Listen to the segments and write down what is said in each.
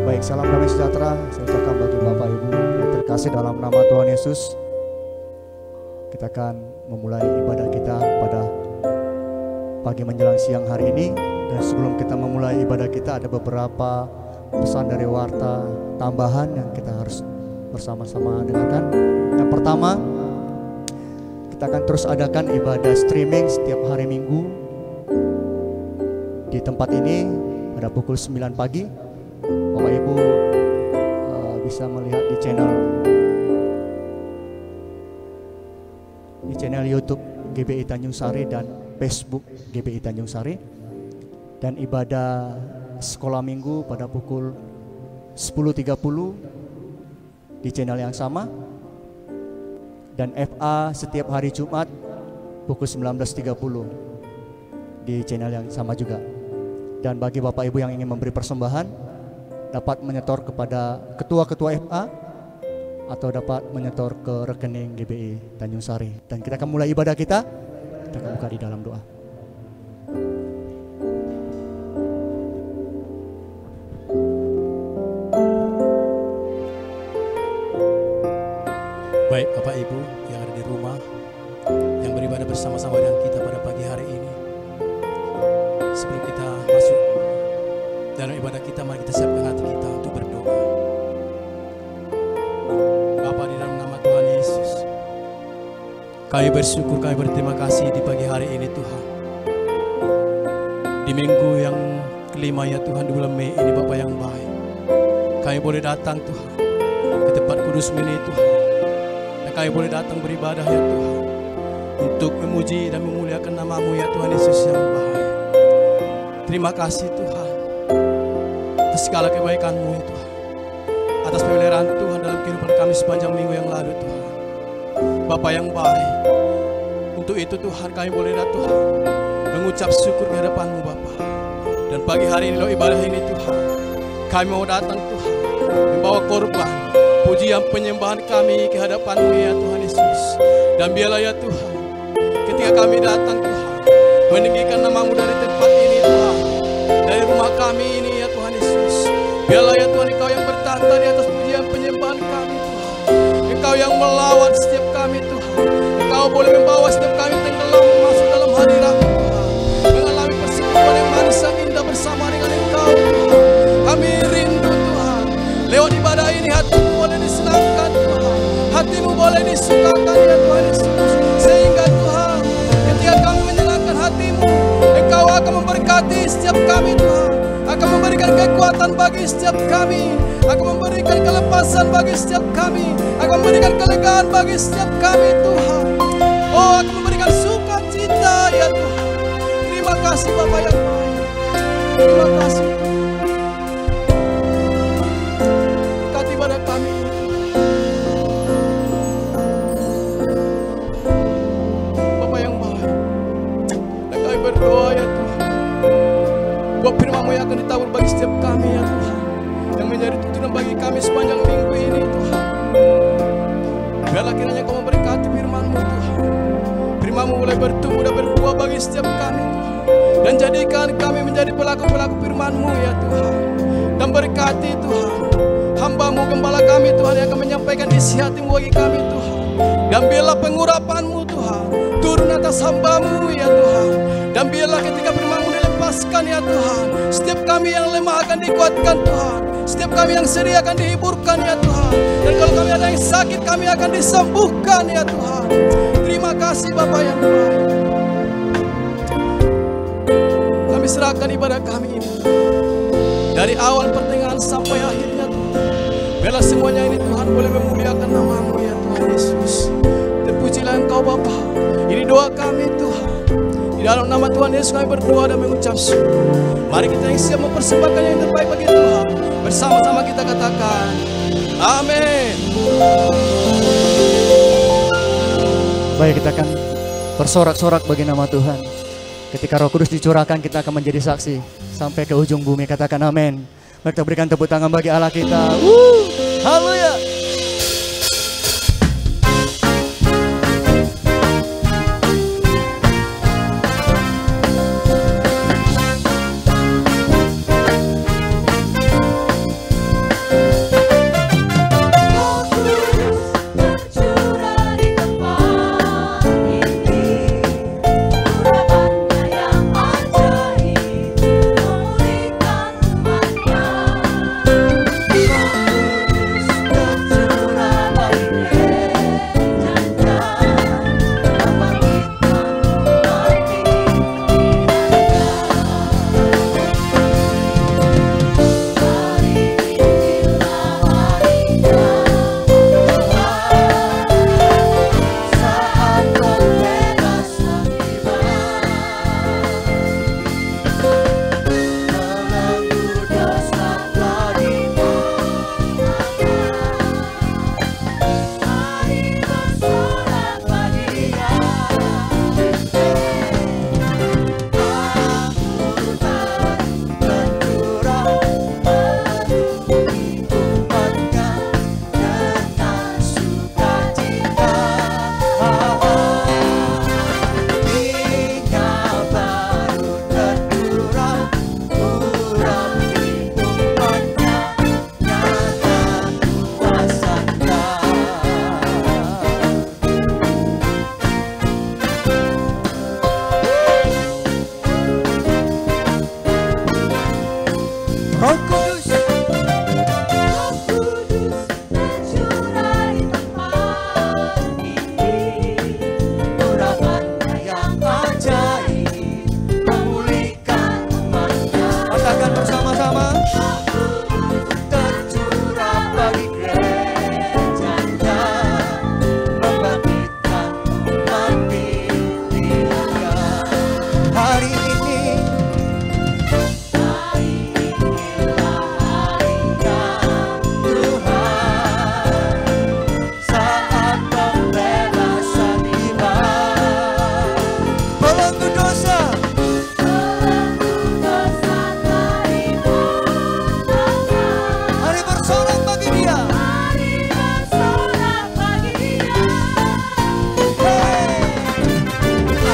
Baik, salam damai sejahtera saya ucapkan bagi Bapak Ibu yang terkasih dalam nama Tuhan Yesus. Kita akan memulai ibadah kita pada pagi menjelang siang hari ini. Dan sebelum kita memulai ibadah kita, ada beberapa pesan dari warta tambahan yang kita harus bersama-sama dengarkan. Yang pertama, kita akan terus adakan ibadah streaming setiap hari Minggu di tempat ini pada pukul 9 pagi. Bapak Ibu bisa melihat di channel YouTube GBI Tanjung Sari dan Facebook GBI Tanjung Sari. Dan ibadah sekolah minggu pada pukul 10.30 di channel yang sama. Dan FA setiap hari Jumat pukul 19.30 di channel yang sama juga. Dan bagi Bapak Ibu yang ingin memberi persembahan, dapat menyetor kepada ketua-ketua FA atau dapat menyetor ke rekening GBI Tanjung Sari. Dan kita akan mulai ibadah kita akan buka di dalam doa. Baik Bapak Ibu yang ada di rumah, yang beribadah bersama-sama dengan kita pada pagi hari ini. Sebelum kita masuk dalam ibadah kita, mari kita siapkan hati kita untuk berdoa. Bapa, di dalam nama Tuhan Yesus, kami bersyukur, kami berterima kasih di pagi hari ini Tuhan. Di minggu yang kelima ya Tuhan, di bulan Mei ini Bapa yang baik, kami boleh datang Tuhan ke tempat kudus ini Tuhan. Dan kami boleh datang beribadah ya Tuhan, untuk memuji dan memuliakan nama-Mu ya Tuhan Yesus yang baik. Terima kasih Tuhan atas segala kebaikan-Mu ya Tuhan, atas pemeliharaan Tuhan dalam kehidupan kami sepanjang minggu yang lalu Tuhan. Bapa yang baik, untuk itu Tuhan kami boleh datang Tuhan mengucap syukur di hadapan-Mu Bapa. Dan pagi hari ini lo ibadah ini Tuhan, kami mau datang Tuhan membawa korban pujian penyembahan kami ke hadapan-Mu ya Tuhan Yesus. Dan biarlah ya Tuhan, ketika kami datang Tuhan meninggikan nama-Mu dari tempat ini Tuhan, dari rumah kami ini ya Tuhan Yesus. Biarlah ya Tuhan, Engkau yang bertata di atas pujian penyembahan kami Tuhan. Engkau yang melawan setiap kami Tuhan. Engkau boleh membawa setiap kami tenggelam masuk dalam hadirat-Mu Tuhan, mengalami persekutuan yang manis dan indah bersama dengan Engkau Tuhan. Kami rindu Tuhan, lewat ibadah ini hatimu boleh disenangkan Tuhan, hatimu boleh disukakan ya Tuhan Yesus. Sehingga Tuhan, ketika kami menyenangkan hatimu, Engkau akan memberkati setiap kami Tuhan, akan memberikan kekuatan bagi setiap kami, akan memberikan kelepasan bagi setiap kami, akan memberikan kelegaan bagi setiap kami Tuhan. Oh, akan memberikan sukacita ya Tuhan. Terima kasih Bapa yang baik. Terima kasih. Berkati pada kami. Bapa yang baik, dan kami berdoa ya Tuhan, buat firman-Mu yang akan ditabur bagi setiap kami ya Tuhan, yang menjadi tuntunan bagi kami sepanjang minggu ini Tuhan. Biarlah kiranya Kau memberkati firman-Mu Tuhan. Firman-Mu boleh bertumbuh dan berbuah bagi setiap kami Tuhan, dan jadikan kami menjadi pelaku-pelaku firman-Mu ya Tuhan. Dan berkati Tuhan hamba-Mu, gembala kami Tuhan, yang akan menyampaikan isi hati-Mu bagi kami Tuhan. Dan biarlah pengurapan-Mu Tuhan turun atas hamba-Mu ya Tuhan. Dan biarlah ketika firman-Mu dilepaskan ya Tuhan, setiap kami yang lemah akan dikuatkan Tuhan, setiap kami yang sedih akan dihiburkan ya Tuhan. Dan kalau kami ada yang sakit, kami akan disembuhkan ya Tuhan. Terima kasih Bapa yang baik. Kami serahkan ibadah kami ini, dari awal pertengahan sampai akhirnya Tuhan. Biarlah semuanya ini Tuhan boleh memuliakan nama-Mu ya Tuhan Yesus. Terpujilah Engkau Bapa. Ini doa kami Tuhan. Di dalam nama Tuhan Yesus kami berdoa dan mengucap syukur. Mari kita yang siap mempersembahkan yang terbaik bagi Tuhan. Bersama-sama kita katakan amin. Baik, kita akan bersorak-sorak bagi nama Tuhan. Ketika Roh Kudus dicurahkan, kita akan menjadi saksi sampai ke ujung bumi. Katakan amin. Mari kita berikan tepuk tangan bagi Allah kita. Haleluya. Roh Kudus, tercurah di tempat ini, urapannya yang ajaib, memulihkan umatnya. katakan bersama-sama. Tercurah bagi gerejanya, membangkitkan umat pilihannya. Hari ini Inilah harinya Tuhan, saat pembebasan tiba. belenggu dosa, Belenggu dosa teripotongkan, hari bersorak bagi Dia. hari bersorak bagi Dia. Hey! Anggur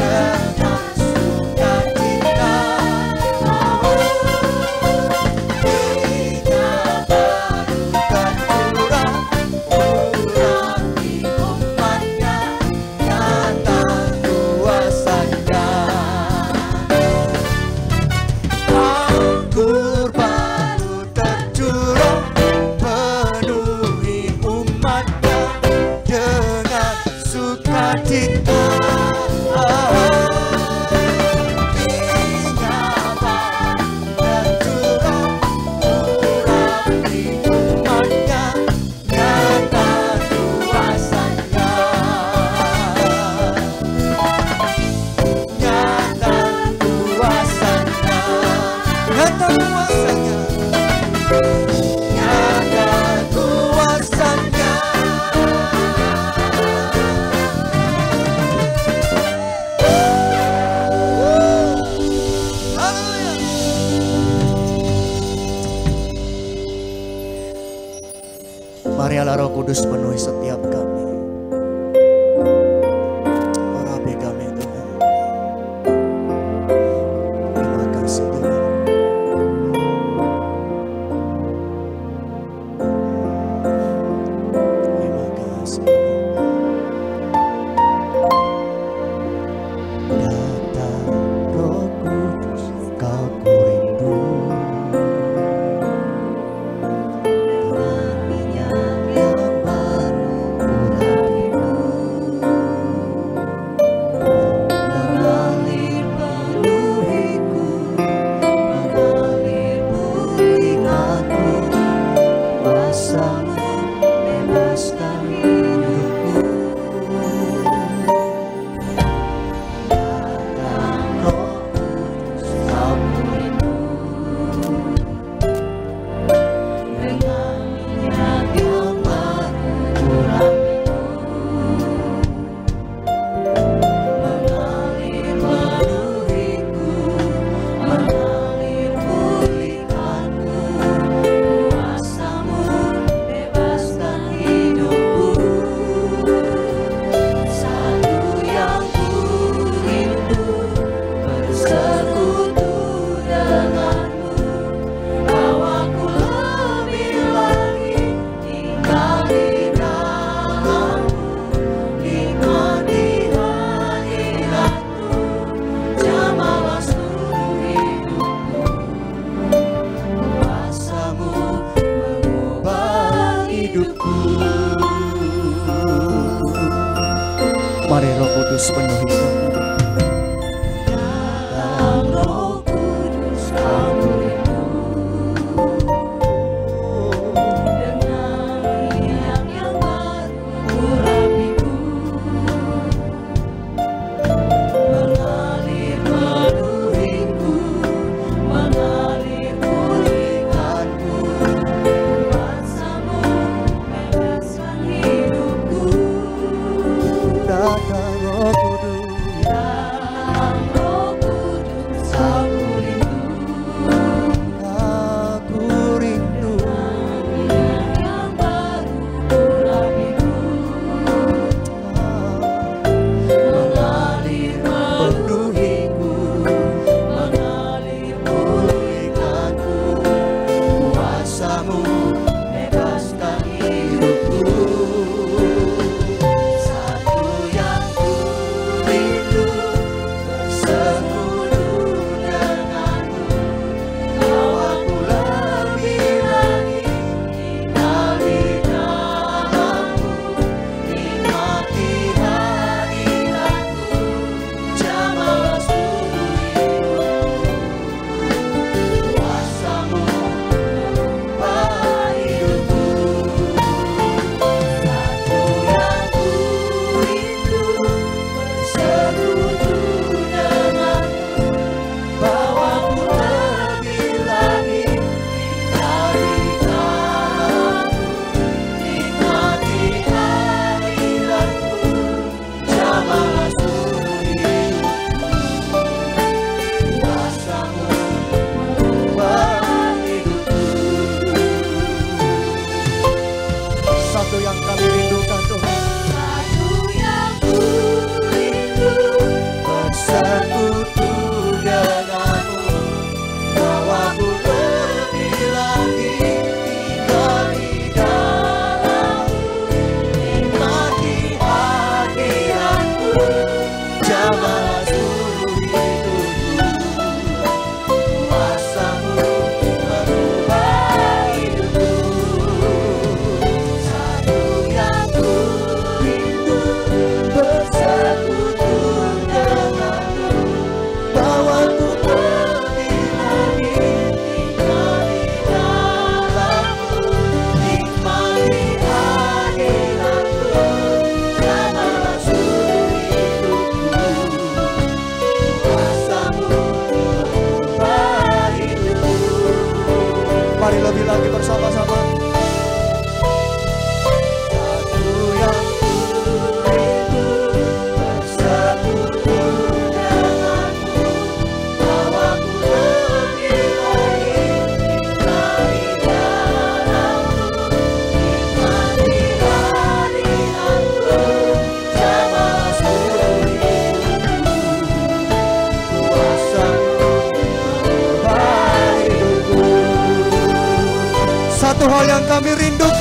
baru tercurah, penuhi umatnya dengan sukacita. Minyak baru tercurah, urapi umatnya, nyata kuasanya. Anggur baru tercurah, penuhi umatnya dengan sukacita. Minyak baru tercurah, urapi umatnya, nyata kuasanya. Nyata kuasanya, nyata kuasanya, nyata kuasanya. Haleluya. Marilah Roh Kudus penuhi setiap kami. Urapi kami Tuhan. Terima kasih Tuhan. Terima kasih Tuhan. Datang Roh Kudus, kau kurindu. Minyak yang baru urapiku, mengalir penuhiku, mengalir pulihkanku. Kuasamu bebaskan hidupku. Datang Roh Kudus, kau kurindu. Dengan minyak yang baru urapiku, mengalir penuhiku, mengalir pulihkanku. Kuasamu bebaskan hidupku. Satu yang kurindu, bersekutu denganmu. Bawaku lebih lagi tinggal di dalammu, nikmati hadiratmu, jamaah seluruh hidupku. Kuasamu mengubah hidupku. Mari Roh Kudus penuhi kami. Datang Roh Kudus, kau kurindu. Dengan minyak yang baru urapiku, mengalir penuhiku, mengalir pulihkanku. Kuasamu bebaskan hidupku. Datang Roh Kudus,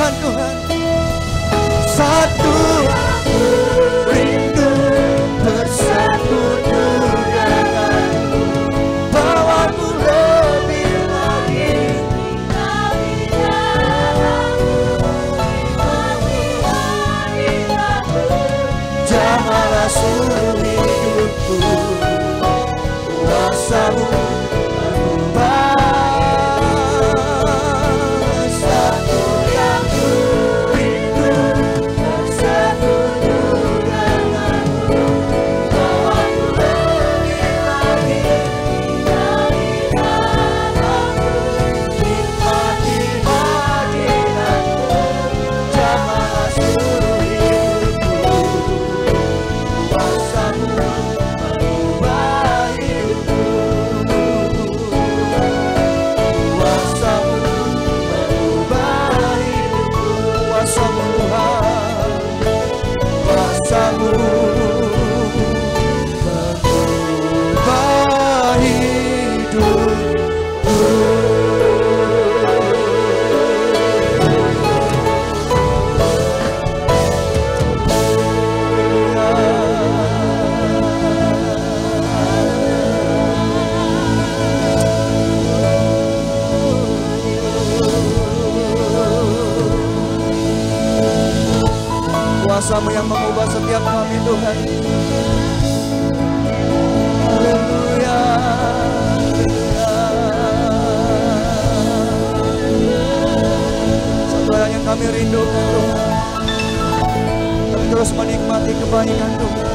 Tuhan, Tuhan. Satu aku rindu bersatu denganmu, bawaku lebih lagi dari dalammu, janganlah suruh hidupku, kuasamu mengubah. Satu yang ku rindu bersatu denganmu, bawaku lebih lagi dari dalammu, nikmati hadiratmu, janganlah suruh hidupku, kuasamu mengubah hidupku, kuasamu mengubah hidupku, kuasamu Tuhan, kuasamu mengubah kuasamu yang mengubah setiap kami Tuhan. Haleluya, satu hal yang kami rindukan Tuhan, kami terus menikmati kebaikan Tuhan,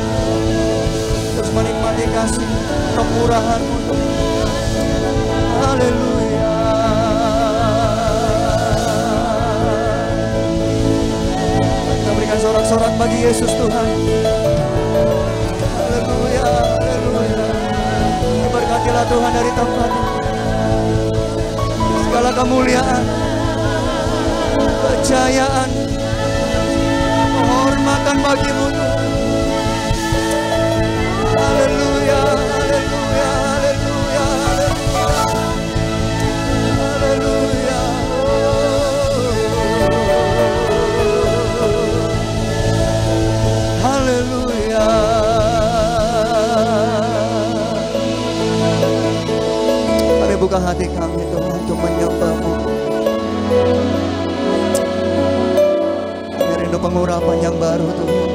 terus menikmati kasih kemurahan-Mu Tuhan. Haleluya. Kita berikan sorak-sorak bagi Yesus Tuhan. Haleluya, haleluya. Diberkatilah Tuhan dari tempat ini. Segala kemuliaan, kejayaan, penghormatan bagi-Mu Tuhan. Haleluya, haleluya, haleluya, haleluya, haleluya. Haleluya. Kami buka hati kami Tuhan untuk menyembah-Mu. Kami rindu pengurapan yang baru Tuhan.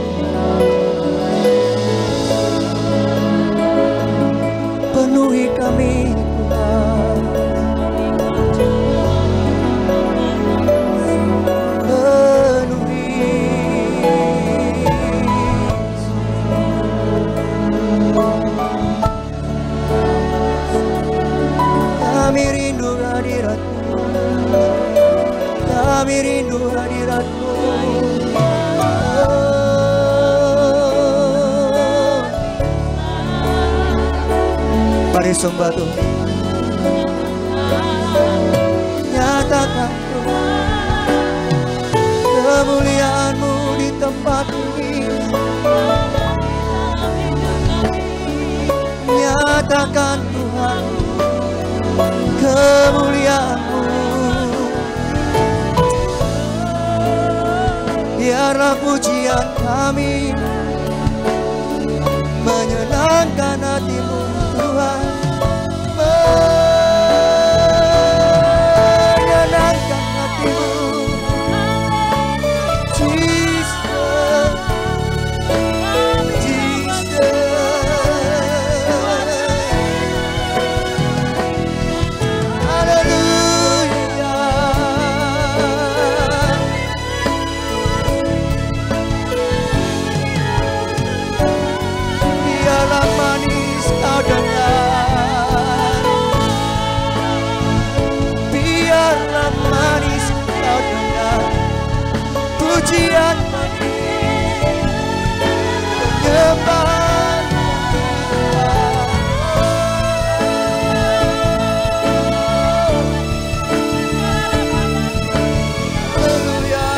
Penuhi kami Tuhan. Kami rindu hadirat-Mu, kami rindu hadirat-Mu. Mari sembah Tuhan. Nyatakan Tuhan kemuliaan-Mu di tempat ini. Nyatakan Tuhan kemuliaan-Mu. Biarlah pujian kami menyenangkan hati-Mu Tuhan, menyenangkan hati-Mu. Jesus, biarlah manis Kau dengar, biarlah manis Kau dengar pujian penyembahan Haleluya.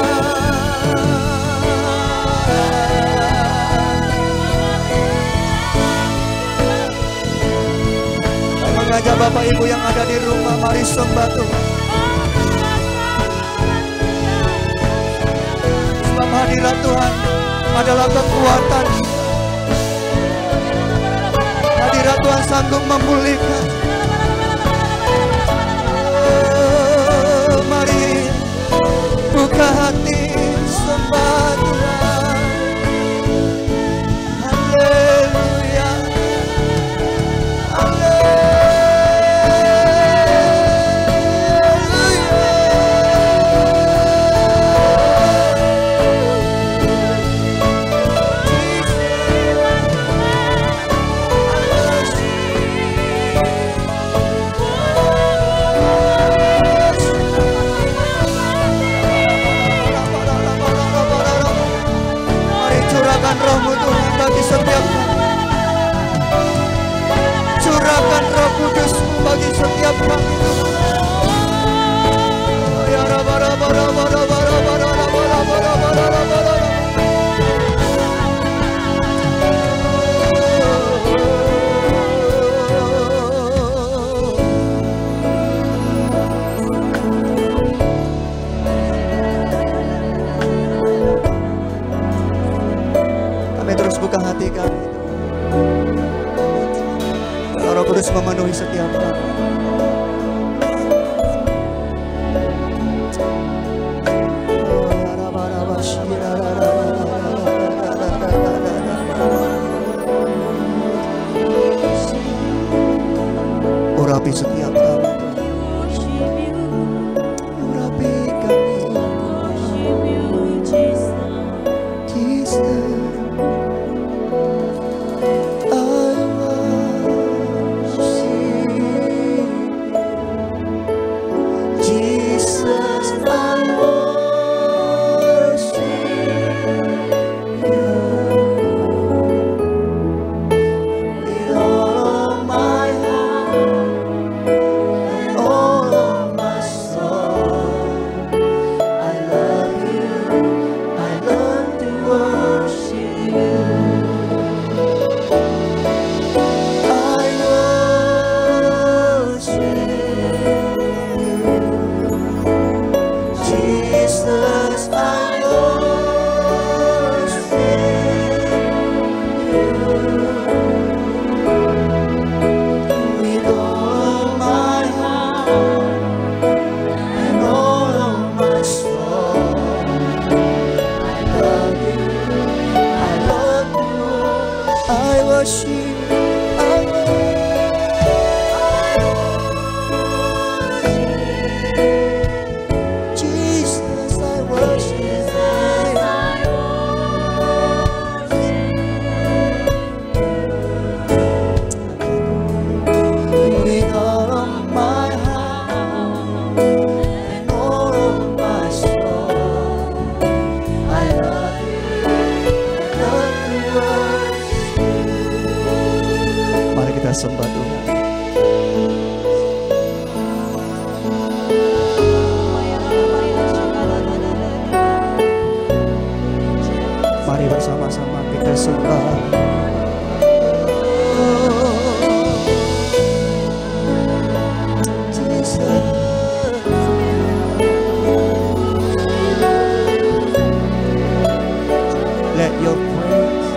Mengajak Bapak Ibu yang ada di rumah, mari sembah Tuhan. hadirat Tuhan adalah kekuatan. Hadirat Tuhan sanggup memulihkan. Mari buka hati sembah Tuhan. Haleluya. Roh-Mu Tuhan bagi setiap kami. Curahkan Roh Kudus-Mu bagi setiap kami. Ya terus buka hati kami. Roh Kudus memenuhi setiap kami. Urapi setiap kami. Urapi kami. Sembah Tuhan. Mari bersama-sama kita sembah. Let your praise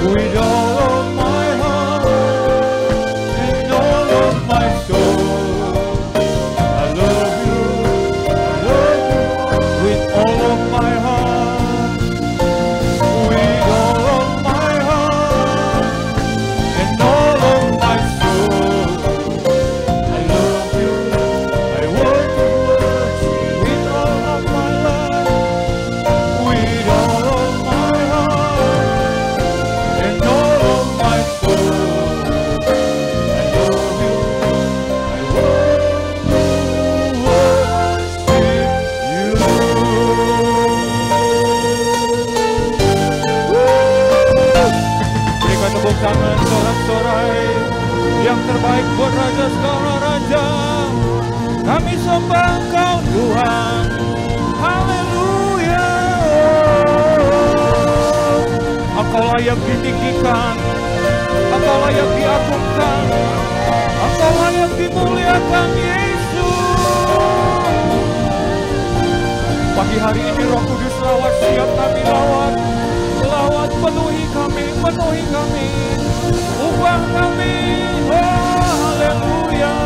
with all of my heart and all of my soul. I love you with all of my heart, with all of my heart and all of my soul. I love you, I want to worship with all of my life, with all of my heart and all of my soul. I love you, I want to worship you. Berikan tepuk tangan sorak-sorai yang terbaik buat Raja segala Raja. Kami sembah Engkau Tuhan. Haleluya. Engkau layak ditinggikan, Engkau layak diagungkan, Engkau layak dimuliakan Yesus. Pagi hari ini Roh Kudus lawat, siap kami lawat. Lawat, penuhi kami, ubah kami. Oh haleluya.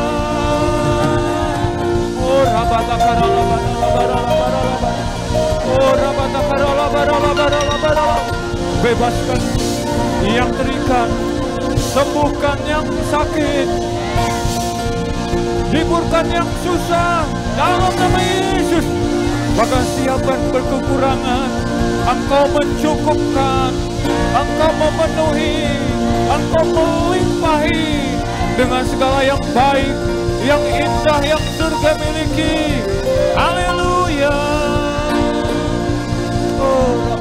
Oh rabatakalalabaralalabaralalabaralalabara. Oh rabatakalalabaralalabaralalabara. Bebaskan yang terikat, sembuhkan yang sakit, hiburkan yang susah dalam nama Yesus. Bahkan siapkan berkekurangan, Engkau mencukupkan, Engkau memenuhi, Engkau melimpahi dengan segala yang baik, yang indah, yang surga miliki. Haleluya. Oh,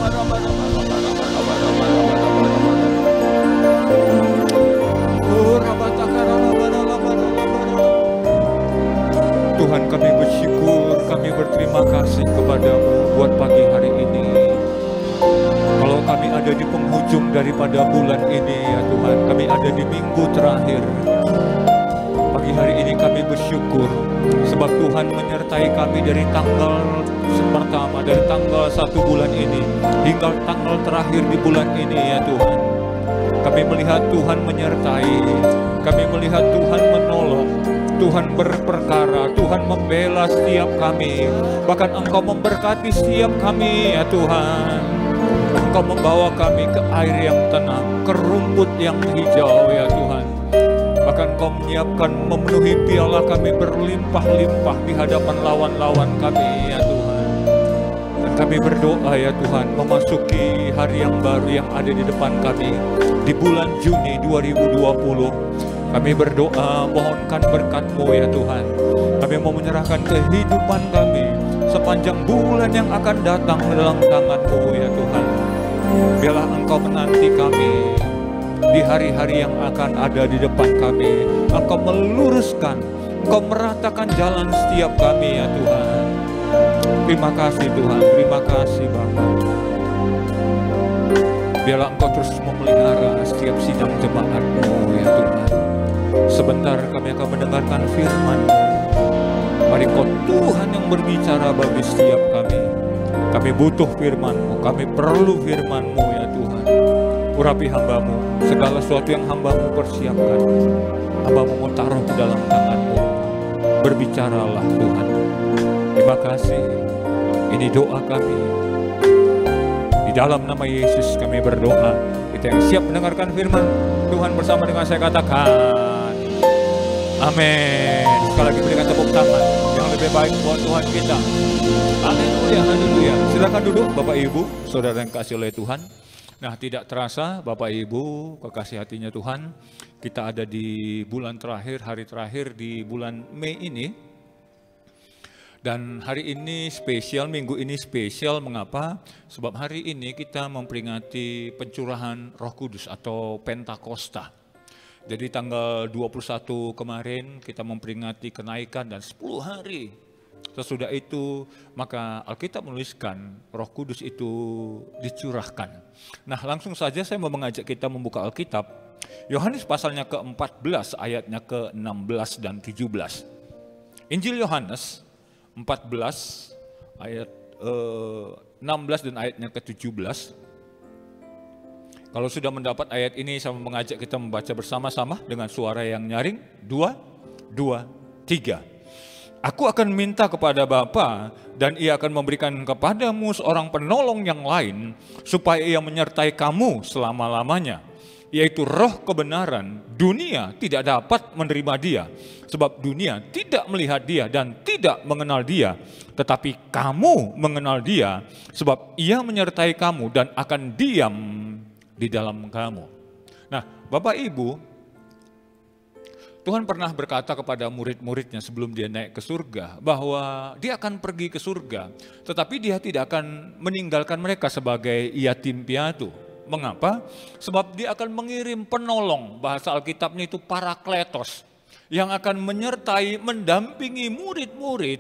Tuhan, kami bersyukur, kami berterima kasih kepadamu buat pagi hari ini. Kalau kami ada di penghujung daripada bulan ini ya Tuhan, kami ada di minggu terakhir. Pagi hari ini kami bersyukur sebab Tuhan menyertai kami dari tanggal pertama, dari tanggal 1 bulan ini hingga tanggal terakhir di bulan ini ya Tuhan. Kami melihat Tuhan menyertai, kami melihat Tuhan menolong, Tuhan berperkara, Tuhan membela setiap kami. Bahkan Engkau memberkati setiap kami ya Tuhan. Engkau membawa kami ke air yang tenang, ke rumput yang hijau ya Tuhan. Bahkan Engkau menyiapkan, memenuhi piala kami berlimpah-limpah di hadapan lawan-lawan kami ya Tuhan. Dan kami berdoa ya Tuhan, memasuki hari yang baru yang ada di depan kami di bulan Juni 2020. Kami berdoa mohonkan berkat-Mu ya Tuhan. Kami mau menyerahkan kehidupan kami sepanjang bulan yang akan datang dalam tangan-Mu ya Tuhan. Biarlah Engkau menanti kami di hari-hari yang akan ada di depan kami. Engkau meluruskan, Engkau meratakan jalan setiap kami ya Tuhan. Terima kasih Tuhan, terima kasih Bapa. Biarlah Engkau terus memelihara setiap sidang jemaat-Mu ya Tuhan. Sebentar kami akan mendengarkan firman-Mu. Mari Kau Tuhan yang berbicara bagi setiap kami. Kami butuh firman-Mu, kami perlu firman-Mu ya Tuhan. Urapi hamba-Mu, segala sesuatu yang hamba-Mu persiapkan, hamba-Mu mau taruh ke dalam tangan-Mu. Berbicaralah Tuhan. Terima kasih. Ini doa kami. Di dalam nama Yesus kami berdoa. Kita yang siap mendengarkan firman Tuhan bersama dengan saya katakan amin. Sekali lagi berikan tepuk tangan yang lebih baik buat Tuhan kita. Haleluya, haleluya. Silakan duduk Bapak Ibu, saudara yang kasih oleh Tuhan. Nah, tidak terasa Bapak Ibu, kekasih hatinya Tuhan, kita ada di bulan terakhir, hari terakhir di bulan Mei ini. Dan hari ini spesial, minggu ini spesial, mengapa? Sebab hari ini kita memperingati pencurahan Roh Kudus atau Pentakosta. Jadi tanggal 21 kemarin kita memperingati kenaikan dan 10 hari. Sesudah itu maka Alkitab menuliskan Roh Kudus itu dicurahkan. Nah, langsung saja saya mau mengajak kita membuka Alkitab. Yohanes pasalnya ke-14 ayatnya ke-16 dan 17. Injil Yohanes 14 ayat 16 dan ayatnya ke-17. Kalau sudah mendapat ayat ini, saya mengajak kita membaca bersama-sama dengan suara yang nyaring. 2, 2, 3. Aku akan minta kepada Bapa dan Ia akan memberikan kepadamu seorang penolong yang lain supaya Ia menyertai kamu selama-lamanya, yaitu Roh kebenaran. Dunia tidak dapat menerima Dia sebab dunia tidak melihat Dia dan tidak mengenal Dia, tetapi kamu mengenal Dia sebab Ia menyertai kamu dan akan diam di dalam kamu. Nah, Bapak Ibu, Tuhan pernah berkata kepada murid-muridnya sebelum dia naik ke surga bahwa dia akan pergi ke surga, tetapi dia tidak akan meninggalkan mereka sebagai yatim piatu. Mengapa? Sebab dia akan mengirim penolong, bahasa Alkitabnya itu parakletos, yang akan menyertai, mendampingi murid-murid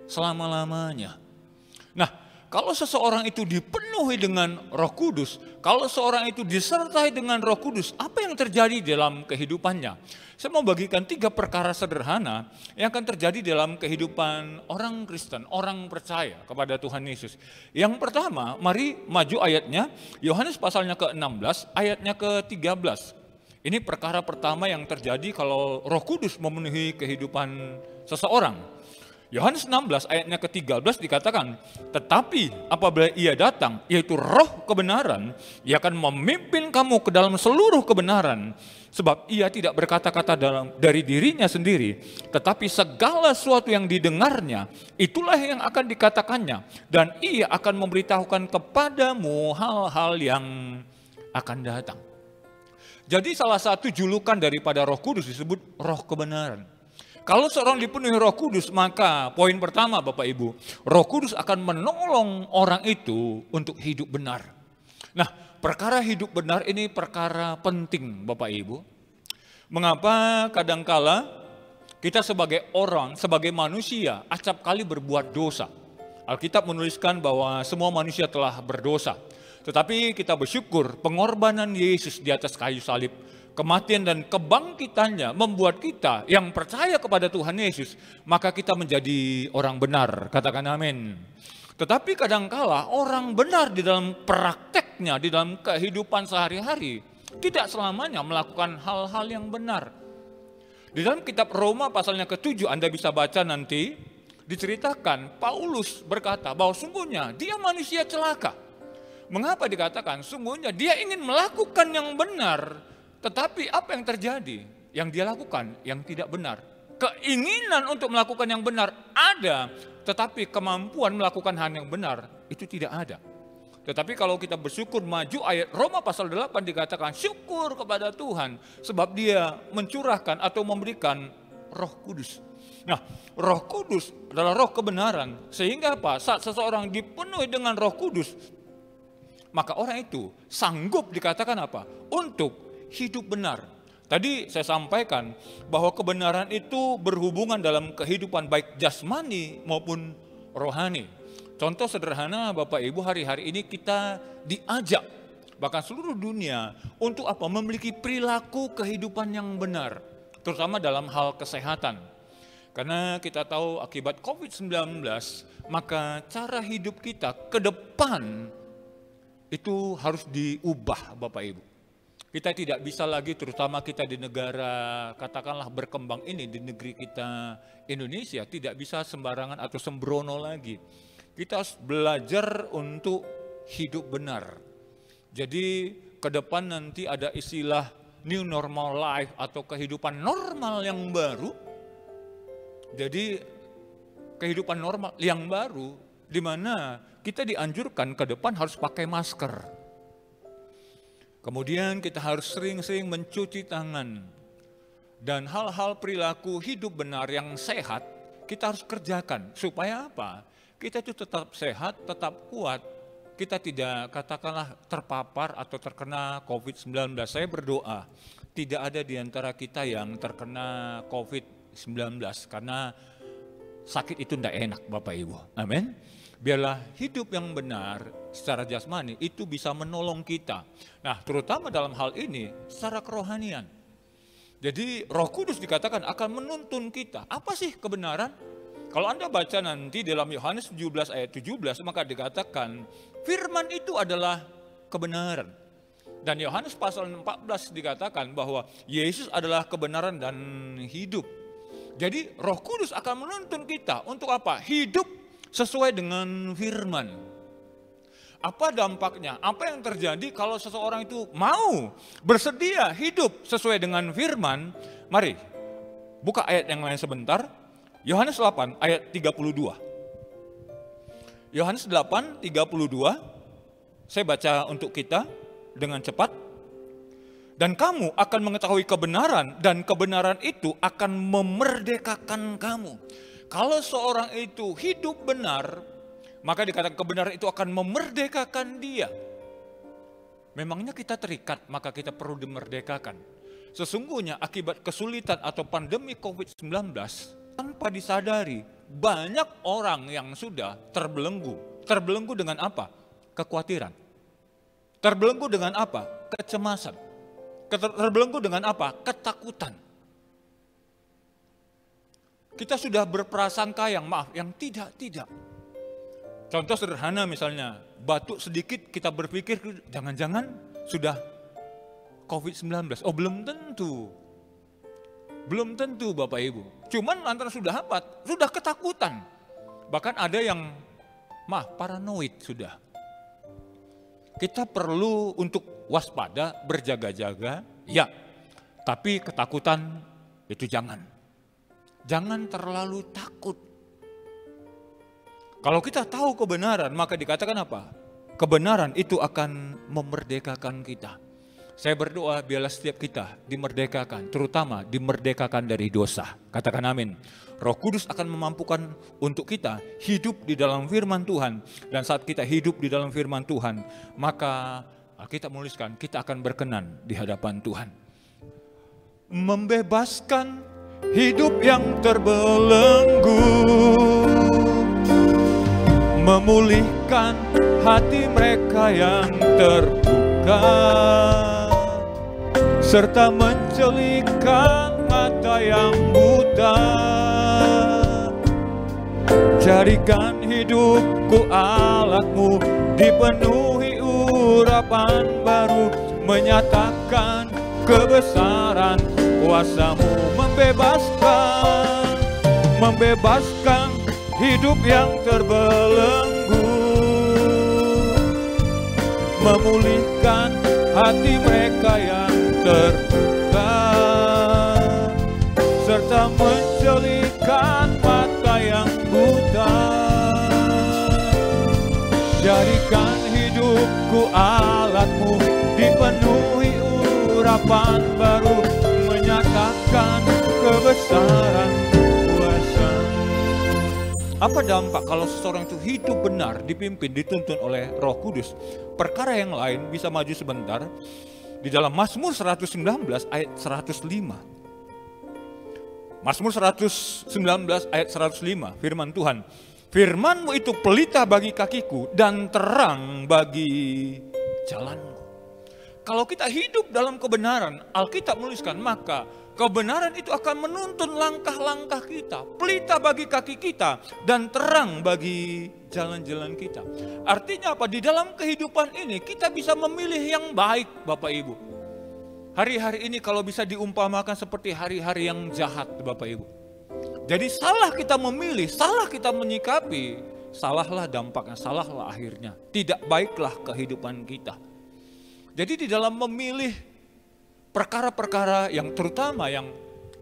selama-lamanya. Nah, kalau seseorang itu dipenuhi dengan Roh Kudus, kalau seorang itu disertai dengan Roh Kudus, apa yang terjadi dalam kehidupannya? Saya mau bagikan 3 perkara sederhana yang akan terjadi dalam kehidupan orang Kristen, orang percaya kepada Tuhan Yesus. Yang pertama, mari maju ayatnya, Yohanes pasalnya ke-16, ayatnya ke-13. Ini perkara pertama yang terjadi kalau Roh Kudus memenuhi kehidupan seseorang. Yohanes 16 ayatnya ke-13 dikatakan, tetapi apabila Ia datang, yaitu Roh kebenaran, Ia akan memimpin kamu ke dalam seluruh kebenaran, sebab Ia tidak berkata-kata dari dirinya sendiri, tetapi segala sesuatu yang didengarnya, itulah yang akan dikatakannya, dan Ia akan memberitahukan kepadamu hal-hal yang akan datang. Jadi salah satu julukan daripada Roh Kudus disebut Roh kebenaran. Kalau seorang dipenuhi Roh Kudus, maka poin pertama Bapak Ibu, Roh Kudus akan menolong orang itu untuk hidup benar. Nah, perkara hidup benar ini perkara penting Bapak Ibu. Mengapa kadangkala kita sebagai orang, sebagai manusia, acap kali berbuat dosa. Alkitab menuliskan bahwa semua manusia telah berdosa. Tetapi kita bersyukur pengorbanan Yesus di atas kayu salib, kematian dan kebangkitannya membuat kita yang percaya kepada Tuhan Yesus, maka kita menjadi orang benar. Katakan amin. Tetapi kadangkala orang benar di dalam prakteknya, di dalam kehidupan sehari-hari, tidak selamanya melakukan hal-hal yang benar. Di dalam kitab Roma pasalnya ke-7, Anda bisa baca nanti, diceritakan Paulus berkata bahwa sungguhnya dia manusia celaka. Mengapa dikatakan? Sungguhnya dia ingin melakukan yang benar, tetapi apa yang terjadi? Yang dia lakukan yang tidak benar. Keinginan untuk melakukan yang benar ada, tetapi kemampuan melakukan hal yang benar itu tidak ada. Tetapi kalau kita bersyukur, maju ayat Roma pasal 8 dikatakan syukur kepada Tuhan sebab Dia mencurahkan atau memberikan Roh Kudus. Nah, Roh Kudus adalah roh kebenaran, sehingga apa? Saat seseorang dipenuhi dengan Roh Kudus, maka orang itu sanggup dikatakan apa? Untuk hidup benar. Tadi saya sampaikan bahwa kebenaran itu berhubungan dalam kehidupan baik jasmani maupun rohani. Contoh sederhana Bapak Ibu, hari-hari ini kita diajak, bahkan seluruh dunia, untuk apa? Memiliki perilaku kehidupan yang benar, terutama dalam hal kesehatan. Karena kita tahu akibat COVID-19, maka cara hidup kita ke depan itu harus diubah Bapak Ibu. Kita tidak bisa lagi, terutama kita di negara katakanlah berkembang ini, di negeri kita Indonesia, tidak bisa sembarangan atau sembrono lagi. Kita harus belajar untuk hidup benar. Jadi ke depan nanti ada istilah new normal life atau kehidupan normal yang baru. Jadi kehidupan normal yang baru di mana kita dianjurkan ke depan harus pakai masker. Kemudian kita harus sering-sering mencuci tangan. Dan hal-hal perilaku hidup benar yang sehat kita harus kerjakan. Supaya apa? Kita itu tetap sehat, tetap kuat. Kita tidak katakanlah terpapar atau terkena COVID-19. Saya berdoa tidak ada di antara kita yang terkena COVID-19. Karena sakit itu tidak enak Bapak Ibu. Amin. Biarlah hidup yang benar secara jasmani itu bisa menolong kita. Nah, terutama dalam hal ini secara kerohanian. Jadi Roh Kudus dikatakan akan menuntun kita. Apa sih kebenaran? Kalau Anda baca nanti dalam Yohanes 17 ayat 17, maka dikatakan firman itu adalah kebenaran. Dan Yohanes pasal 14 dikatakan bahwa Yesus adalah kebenaran dan hidup. Jadi Roh Kudus akan menuntun kita untuk apa? Hidup sesuai dengan firman. Apa dampaknya? Apa yang terjadi kalau seseorang itu mau bersedia hidup sesuai dengan firman? Mari buka ayat yang lain sebentar. Yohanes 8 ayat 32. Yohanes 8 32. Saya baca untuk kita dengan cepat. Dan kamu akan mengetahui kebenaran, dan kebenaran itu akan memerdekakan kamu. Kalau seorang itu hidup benar, maka dikatakan kebenaran itu akan memerdekakan dia. Memangnya kita terikat, maka kita perlu dimerdekakan. Sesungguhnya akibat kesulitan atau pandemi COVID-19, tanpa disadari, banyak orang yang sudah terbelenggu. Terbelenggu dengan apa? Kekhawatiran. Terbelenggu dengan apa? Kecemasan. Terbelenggu dengan apa? Ketakutan. Kita sudah berprasangka yang tidak. Contoh sederhana misalnya, batuk sedikit kita berpikir jangan-jangan sudah COVID-19. Oh belum tentu. Belum tentu Bapak Ibu. Cuman lantaran sudah apa? Sudah ketakutan. Bahkan ada yang paranoid sudah. Kita perlu untuk waspada, berjaga-jaga, ya. Tapi ketakutan itu jangan. Jangan terlalu takut. Kalau kita tahu kebenaran, maka dikatakan apa? Kebenaran itu akan memerdekakan kita. Saya berdoa biarlah setiap kita dimerdekakan, terutama dimerdekakan dari dosa. Katakan amin. Roh Kudus akan memampukan untuk kita hidup di dalam firman Tuhan. Dan saat kita hidup di dalam firman Tuhan, maka Alkitab menuliskan kita akan berkenan di hadapan Tuhan. Membebaskan hidup yang terbelenggu, memulihkan hati mereka yang terbuka, serta mencelikkan mata yang buta. Jadikan hidupku alatmu, dipenuhi urapan baru, menyatakan kebesaran kuasamu. Membebaskan hidup yang terbelenggu, memulihkan hati mereka yang terbuka, serta mencelikkan mata yang buta. Jadikan hidupku alatmu, dipenuhi urapan baru, menyatakan kebesaran kuasa-Mu. Apa dampak kalau seseorang itu hidup benar, dipimpin, dituntun oleh Roh Kudus? Perkara yang lain bisa maju sebentar. Di dalam Mazmur 119 ayat 105. Mazmur 119 ayat 105, firman Tuhan. Firman-Mu itu pelita bagi kakiku dan terang bagi jalanku. Kalau kita hidup dalam kebenaran, Alkitab menuliskan, maka kebenaran itu akan menuntun langkah-langkah kita. Pelita bagi kaki kita dan terang bagi jalan-jalan kita. Artinya apa? Di dalam kehidupan ini kita bisa memilih yang baik, Bapak Ibu. Hari-hari ini kalau bisa diumpamakan seperti hari-hari yang jahat, Bapak Ibu. Jadi salah kita memilih, salah kita menyikapi, salahlah dampaknya, salahlah akhirnya. Tidak baiklah kehidupan kita. Jadi di dalam memilih perkara-perkara yang terutama, yang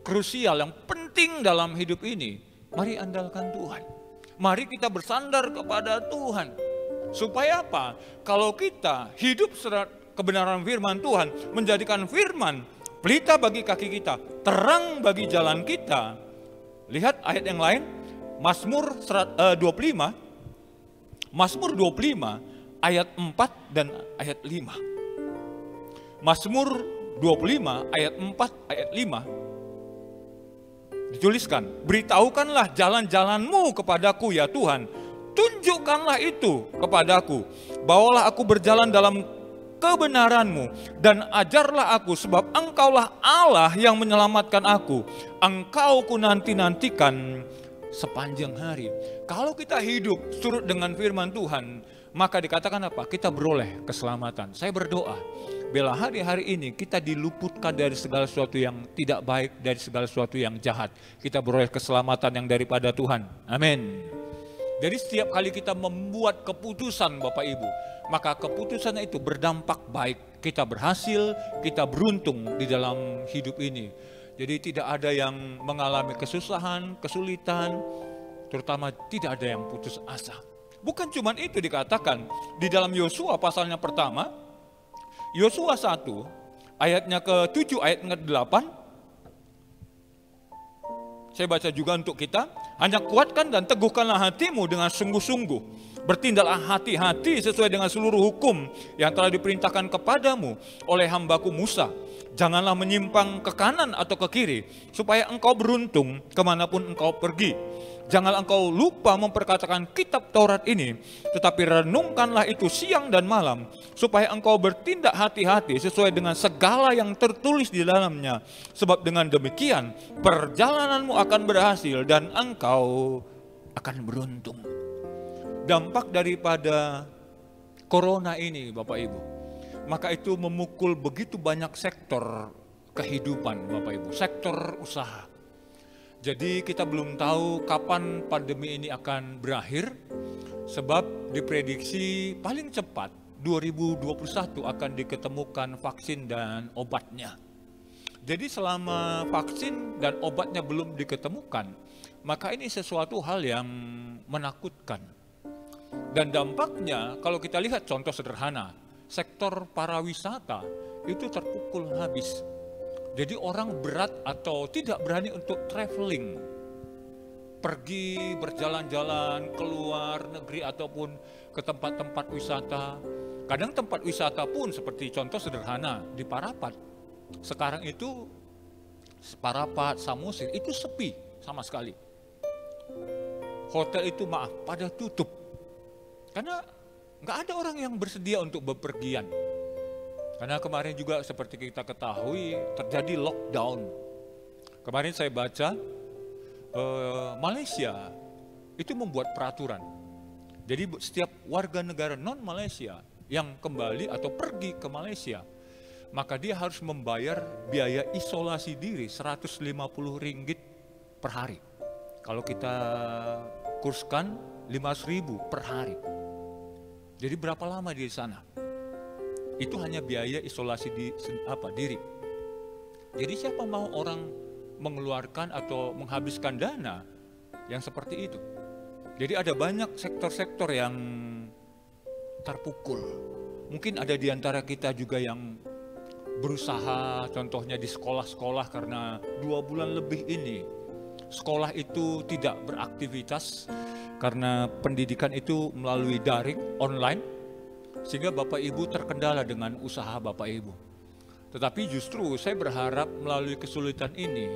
krusial, yang penting dalam hidup ini, mari andalkan Tuhan. Mari kita bersandar kepada Tuhan. Supaya apa? Kalau kita hidup serat kebenaran firman Tuhan, menjadikan firman pelita bagi kaki kita, terang bagi jalan kita. Lihat ayat yang lain, Mazmur 25, Mazmur 25 ayat 4 dan ayat 5. Mazmur 25 ayat 4 ayat 5 dituliskan, beritahukanlah jalan-jalanmu kepadaku ya Tuhan, tunjukkanlah itu kepadaku, bawalah aku berjalan dalam kebenaran-Mu dan ajarlah aku, sebab Engkaulah Allah yang menyelamatkan aku. Engkau ku nanti-nantikan sepanjang hari. Kalau kita hidup surut dengan firman Tuhan, maka dikatakan apa? Kita beroleh keselamatan. Saya berdoa, Bila hari-hari ini kita diluputkan dari segala sesuatu yang tidak baik, dari segala sesuatu yang jahat. Kita beroleh keselamatan yang daripada Tuhan. Amin. Jadi setiap kali kita membuat keputusan Bapak Ibu, maka keputusan itu berdampak baik. Kita berhasil, kita beruntung di dalam hidup ini. Jadi tidak ada yang mengalami kesusahan, kesulitan, terutama tidak ada yang putus asa. Bukan cuma itu dikatakan di dalam Yosua pasalnya pertama, Yosua 1 ayatnya ke-7 ayatnya ke-8. Saya baca juga untuk kita. Hanya kuatkan dan teguhkanlah hatimu dengan sungguh-sungguh. Bertindaklah hati-hati sesuai dengan seluruh hukum yang telah diperintahkan kepadamu oleh hambaku Musa. Janganlah menyimpang ke kanan atau ke kiri, supaya engkau beruntung kemanapun engkau pergi. Janganlah engkau lupa memperkatakan kitab Taurat ini, tetapi renungkanlah itu siang dan malam, supaya engkau bertindak hati-hati sesuai dengan segala yang tertulis di dalamnya. Sebab dengan demikian, perjalananmu akan berhasil dan engkau akan beruntung. Dampak daripada corona ini Bapak Ibu, maka itu memukul begitu banyak sektor kehidupan Bapak Ibu, sektor usaha. Jadi kita belum tahu kapan pandemi ini akan berakhir, sebab diprediksi paling cepat 2021 akan diketemukan vaksin dan obatnya. Jadi selama vaksin dan obatnya belum diketemukan, maka ini sesuatu hal yang menakutkan. Dan dampaknya kalau kita lihat contoh sederhana, sektor pariwisata itu terpukul habis. Jadi orang berat atau tidak berani untuk traveling, pergi berjalan-jalan keluar negeri ataupun ke tempat-tempat wisata. Kadang tempat wisata pun seperti contoh sederhana di Parapat. Sekarang itu Parapat, Samosir itu sepi sama sekali. Hotel itu pada tutup. Karena nggak ada orang yang bersedia untuk bepergian. Karena kemarin juga seperti kita ketahui terjadi lockdown. Kemarin saya baca Malaysia itu membuat peraturan. Jadi setiap warga negara non-Malaysia yang kembali atau pergi ke Malaysia, maka dia harus membayar biaya isolasi diri 150 ringgit per hari. Kalau kita kurskan 5.000 per hari. Jadi berapa lama dia di sana? Itu hanya biaya isolasi diri. Jadi siapa mau orang mengeluarkan atau menghabiskan dana yang seperti itu? Jadi ada banyak sektor-sektor yang terpukul. Mungkin ada di antara kita juga yang berusaha, contohnya di sekolah-sekolah, karena 2 bulan lebih ini sekolah itu tidak beraktivitas karena pendidikan itu melalui daring, online, sehingga Bapak Ibu terkendala dengan usaha Bapak Ibu. Tetapi justru saya berharap melalui kesulitan ini,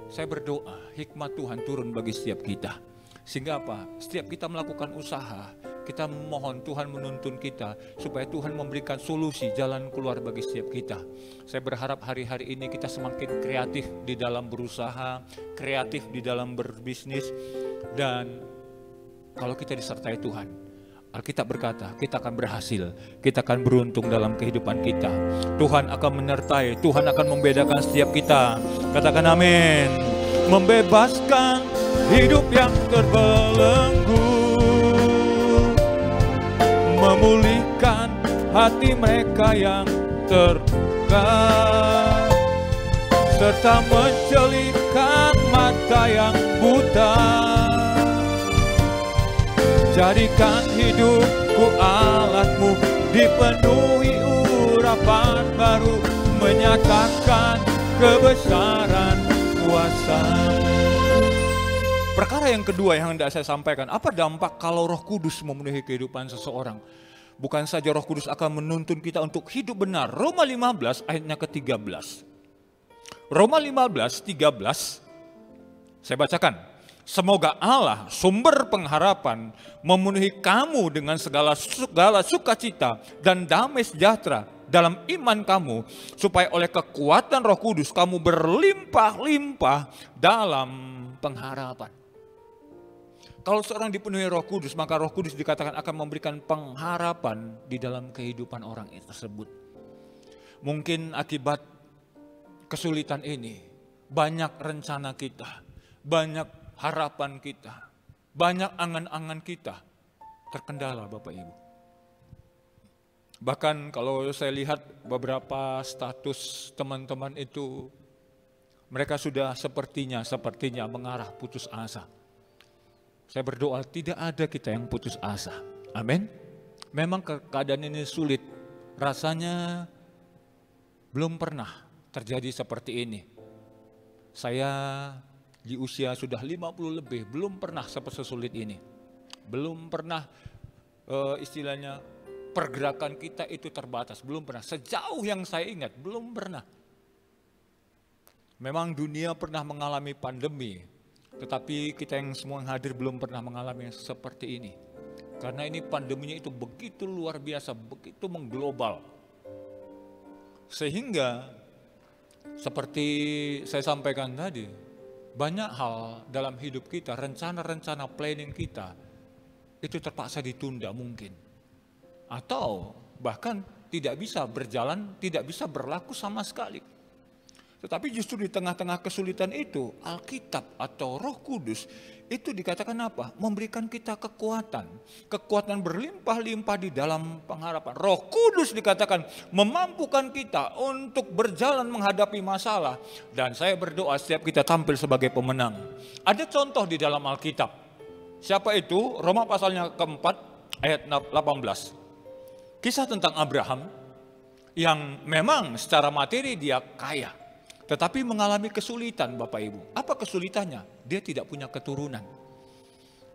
saya berdoa hikmat Tuhan turun bagi setiap kita. Sehingga apa? Setiap kita melakukan usaha, kita memohon Tuhan menuntun kita supaya Tuhan memberikan solusi jalan keluar bagi setiap kita. Saya berharap hari-hari ini kita semakin kreatif di dalam berusaha, kreatif di dalam berbisnis, dan kalau kita disertai Tuhan, Alkitab berkata kita akan berhasil, kita akan beruntung dalam kehidupan kita. Tuhan akan menyertai, Tuhan akan membedakan setiap kita. Katakan amin. Membebaskan hidup yang terbelenggu, memulihkan hati mereka yang terluka, serta mencelitkan mata yang buta. Jadikan hidupku alatmu, dipenuhi urapan baru, menyatakan kebesaran kuasa-Mu. Perkara yang kedua yang hendak saya sampaikan, apa dampak kalau Roh Kudus memenuhi kehidupan seseorang? Bukan saja Roh Kudus akan menuntun kita untuk hidup benar. Roma 15 ayatnya ke-13. Roma 15:13 saya bacakan. Semoga Allah, sumber pengharapan, memenuhi kamu dengan segala sukacita dan damai sejahtera dalam iman kamu, supaya oleh kekuatan Roh Kudus kamu berlimpah-limpah dalam pengharapan. Kalau seorang dipenuhi Roh Kudus, maka Roh Kudus dikatakan akan memberikan pengharapan di dalam kehidupan orang tersebut. Mungkin akibat kesulitan ini, banyak rencana kita, banyak harapan kita, banyak angan-angan kita terkendala Bapak Ibu. Bahkan kalau saya lihat beberapa status teman-teman itu, mereka sudah sepertinya mengarah putus asa. Saya berdoa tidak ada kita yang putus asa. Amin. Memang keadaan ini sulit. Rasanya belum pernah terjadi seperti ini. Saya di usia sudah 50 lebih, belum pernah sesulit ini. Belum pernah istilahnya pergerakan kita itu terbatas, belum pernah. Sejauh yang saya ingat, belum pernah. Memang dunia pernah mengalami pandemi, tetapi kita yang semua yang hadir belum pernah mengalami seperti ini. Karena ini pandeminya itu begitu luar biasa, begitu mengglobal. Sehingga seperti saya sampaikan tadi, banyak hal dalam hidup kita, rencana-rencana planning kita, itu terpaksa ditunda mungkin. Atau bahkan tidak bisa berjalan, tidak bisa berlaku sama sekali. Tetapi justru di tengah-tengah kesulitan itu, Alkitab atau Roh Kudus itu dikatakan apa? Memberikan kita kekuatan. Kekuatan berlimpah-limpah di dalam pengharapan. Roh Kudus dikatakan memampukan kita untuk berjalan menghadapi masalah. Dan saya berdoa setiap kita tampil sebagai pemenang. Ada contoh di dalam Alkitab. Siapa itu? Roma pasalnya keempat ayat 18. Kisah tentang Abraham yang memang secara materi dia kaya. Tetapi mengalami kesulitan Bapak Ibu. Apa kesulitannya? Dia tidak punya keturunan.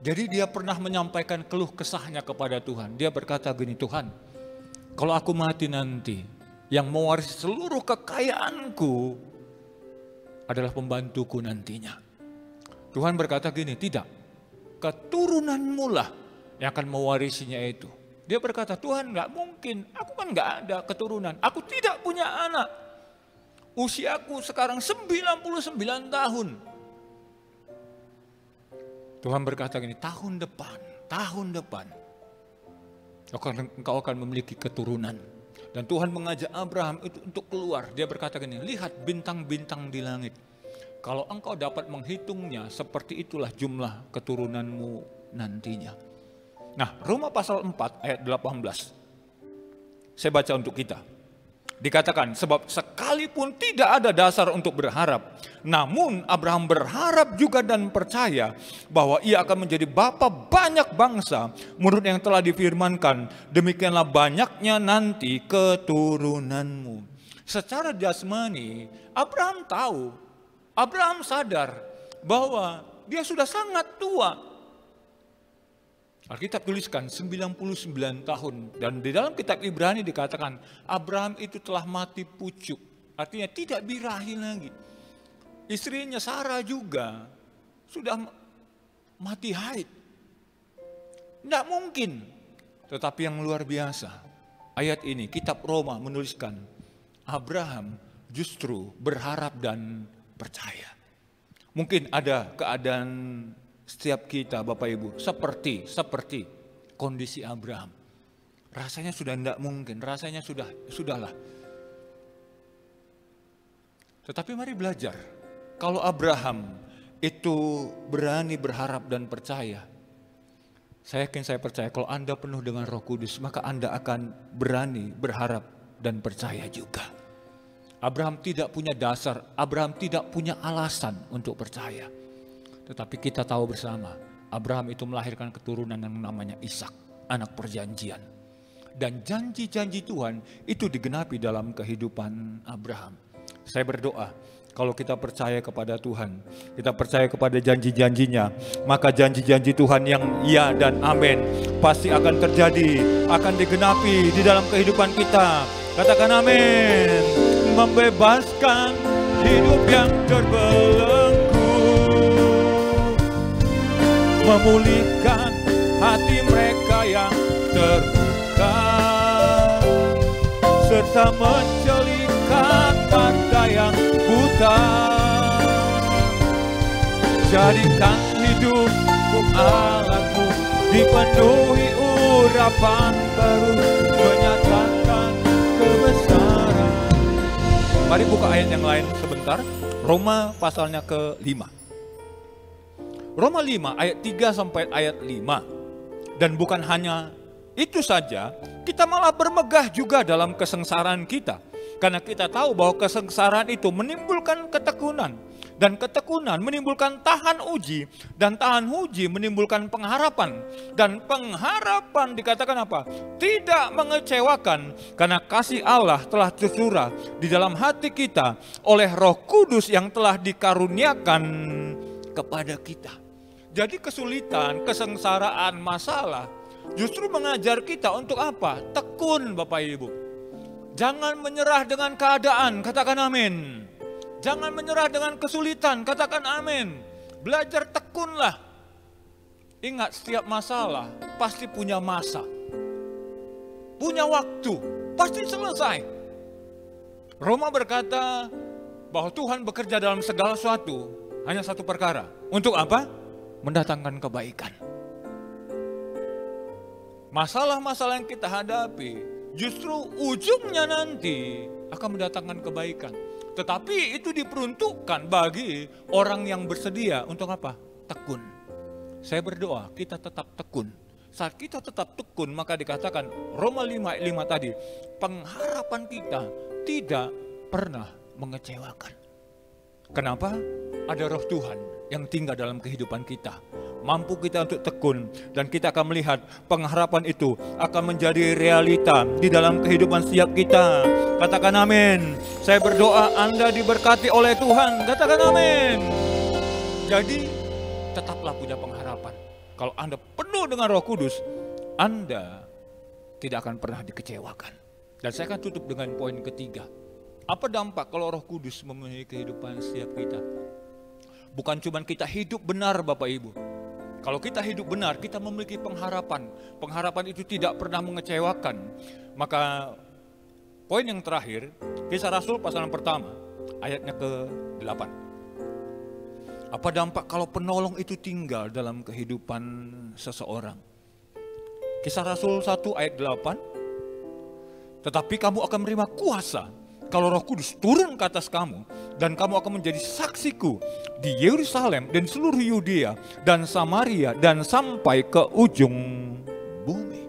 Jadi dia pernah menyampaikan keluh kesahnya kepada Tuhan. Dia berkata gini, Tuhan, kalau aku mati nanti, yang mewarisi seluruh kekayaanku adalah pembantuku nantinya. Tuhan berkata gini, tidak, keturunanmu lah yang akan mewarisinya itu. Dia berkata, Tuhan nggak mungkin, aku kan nggak ada keturunan, aku tidak punya anak. Usiaku sekarang 99 tahun. Tuhan berkata gini, tahun depan engkau akan memiliki keturunan. Dan Tuhan mengajak Abraham itu untuk keluar. Dia berkata gini, lihat bintang-bintang di langit. Kalau engkau dapat menghitungnya, seperti itulah jumlah keturunanmu nantinya. Nah, Roma pasal 4 ayat 18. Saya baca untuk kita. Dikatakan, sebab sekalipun tidak ada dasar untuk berharap, namun Abraham berharap juga dan percaya bahwa ia akan menjadi bapa banyak bangsa, menurut yang telah difirmankan, demikianlah banyaknya nanti keturunanmu. Secara jasmani, Abraham tahu, Abraham sadar bahwa dia sudah sangat tua. Alkitab tuliskan 99 tahun, dan di dalam kitab Ibrani dikatakan Abraham itu telah mati pucuk, artinya tidak birahi lagi. Istrinya Sarah juga sudah mati haid. Tidak mungkin. Tetapi yang luar biasa, ayat ini kitab Roma menuliskan Abraham justru berharap dan percaya. Mungkin ada keadaan setiap kita Bapak Ibu seperti kondisi Abraham. Rasanya sudah tidak mungkin, rasanya sudahlah. Tetapi mari belajar. Kalau Abraham itu berani berharap dan percaya, saya percaya kalau Anda penuh dengan Roh Kudus, maka Anda akan berani berharap dan percaya juga. Abraham tidak punya dasar, Abraham tidak punya alasan untuk percaya. Tetapi kita tahu bersama, Abraham itu melahirkan keturunan yang namanya Ishak, anak perjanjian. Dan janji-janji Tuhan itu digenapi dalam kehidupan Abraham. Saya berdoa, kalau kita percaya kepada Tuhan, kita percaya kepada janji-janjinya, maka janji-janji Tuhan yang ya dan amin pasti akan terjadi, akan digenapi di dalam kehidupan kita. Katakan amin. Membebaskan hidup yang terbelenggu, memulihkan hati mereka yang terluka, serta menjelikan mata yang buta. Jadikan hidupku Allahku dipenuhi urapan baru, menyatakan kebesaran. Mari buka ayat yang lain sebentar. Roma pasalnya ke-5. Roma 5 ayat 3 sampai ayat 5. Dan bukan hanya itu saja, kita malah bermegah juga dalam kesengsaraan kita. Karena kita tahu bahwa kesengsaraan itu menimbulkan ketekunan. Dan ketekunan menimbulkan tahan uji. Dan tahan uji menimbulkan pengharapan. Dan pengharapan dikatakan apa? Tidak mengecewakan. Karena kasih Allah telah tercurah di dalam hati kita oleh Roh Kudus yang telah dikaruniakan kepada kita. Jadi kesulitan, kesengsaraan, masalah justru mengajar kita untuk apa? Tekun Bapak Ibu. Jangan menyerah dengan keadaan, katakan amin. Jangan menyerah dengan kesulitan, katakan amin. Belajar tekunlah. Ingat, setiap masalah pasti punya masa. Punya waktu, pasti selesai. Roma berkata bahwa Tuhan bekerja dalam segala sesuatu, hanya satu perkara. Untuk apa? Mendatangkan kebaikan. Masalah-masalah yang kita hadapi, justru ujungnya nanti akan mendatangkan kebaikan. Tetapi itu diperuntukkan bagi orang yang bersedia untuk apa? Tekun. Saya berdoa kita tetap tekun. Saat kita tetap tekun, maka dikatakan Roma 5 ayat 5 tadi, pengharapan kita tidak pernah mengecewakan. Kenapa? Ada Roh Tuhan yang tinggal dalam kehidupan kita. Mampu kita untuk tekun, dan kita akan melihat pengharapan itu akan menjadi realita di dalam kehidupan setiap kita. Katakan amin. Saya berdoa Anda diberkati oleh Tuhan. Katakan amin. Jadi tetaplah punya pengharapan. Kalau Anda penuh dengan Roh Kudus, Anda tidak akan pernah dikecewakan. Dan saya akan tutup dengan poin ketiga. Apa dampak kalau Roh Kudus memenuhi kehidupan setiap kita? Bukan cuma kita hidup benar Bapak Ibu. Kalau kita hidup benar, kita memiliki pengharapan. Pengharapan itu tidak pernah mengecewakan. Maka poin yang terakhir, Kisah Rasul pasal yang pertama, ayatnya ke-8. Apa dampak kalau penolong itu tinggal dalam kehidupan seseorang? Kisah Rasul 1 ayat 8. Tetapi kamu akan menerima kuasa kalau Roh Kudus turun ke atas kamu, dan kamu akan menjadi saksiku di Yerusalem dan seluruh Yudea dan Samaria dan sampai ke ujung bumi.